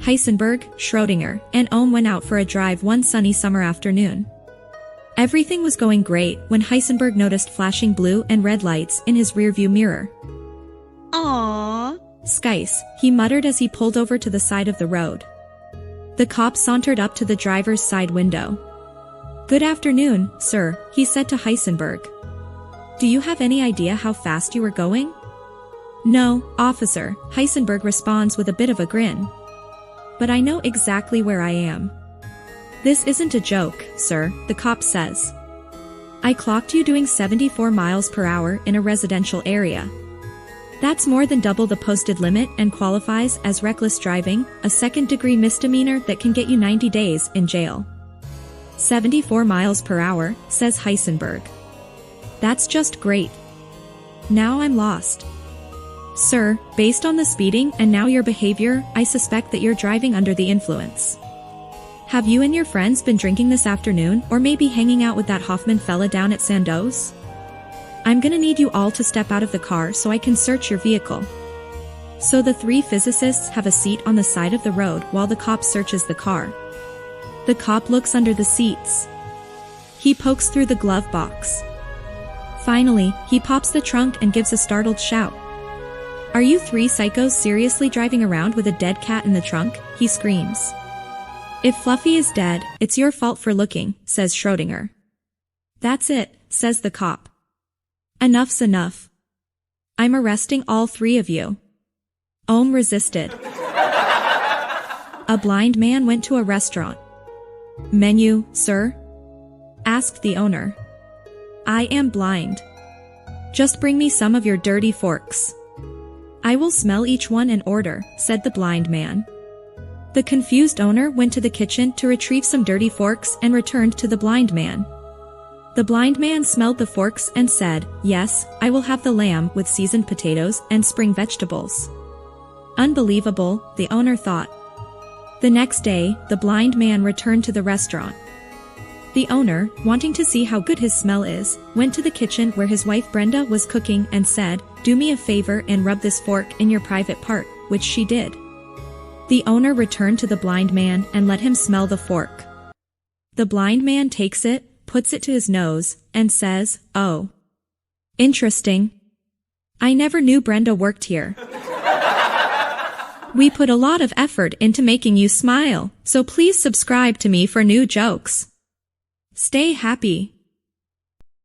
Heisenberg, Schrödinger, and Ohm went out for a drive one sunny summer afternoon. Everything was going great when Heisenberg noticed flashing blue and red lights in his rearview mirror. Aww. Skice, he muttered as he pulled over to the side of the road. The cop sauntered up to the driver's side window. "Good afternoon, sir," he said to Heisenberg. "Do you have any idea how fast you were going?" "No, officer," Heisenberg responds with a bit of a grin. "But I know exactly where I am." "This isn't a joke, sir," the cop says. "I clocked you doing 74 miles per hour in a residential area. That's more than double the posted limit and qualifies as reckless driving, a second-degree misdemeanor that can get you 90 days in jail." 74 miles per hour, says Heisenberg. "That's just great. Now I'm lost." "Sir, based on the speeding and now your behavior, I suspect that you're driving under the influence. Have you and your friends been drinking this afternoon or maybe hanging out with that Hoffman fella down at Sandoz? I'm gonna need you all to step out of the car so I can search your vehicle." So the three physicists have a seat on the side of the road while the cop searches the car. The cop looks under the seats. He pokes through the glove box. Finally, he pops the trunk and gives a startled shout. "Are you three psychos seriously driving around with a dead cat in the trunk?" he screams. "If Fluffy is dead, it's your fault for looking," says Schrödinger. "That's it," says the cop. "Enough's enough. I'm arresting all three of you." Ohm resisted. A blind man went to a restaurant. "Menu, sir?" asked the owner. "I am blind. Just bring me some of your dirty forks." "I will smell each one and order," said the blind man. The confused owner went to the kitchen to retrieve some dirty forks and returned to the blind man. The blind man smelled the forks and said, "Yes, I will have the lamb with seasoned potatoes and spring vegetables." Unbelievable, the owner thought. The next day, the blind man returned to the restaurant. The owner, wanting to see how good his smell is, went to the kitchen where his wife Brenda was cooking and said, "Do me a favor and rub this fork in your private part," which she did. The owner returned to the blind man and let him smell the fork. The blind man takes it, puts it to his nose, and says, "Oh. Interesting. I never knew Brenda worked here. We put a lot of effort into making you smile, so please subscribe to me for new jokes. Stay happy."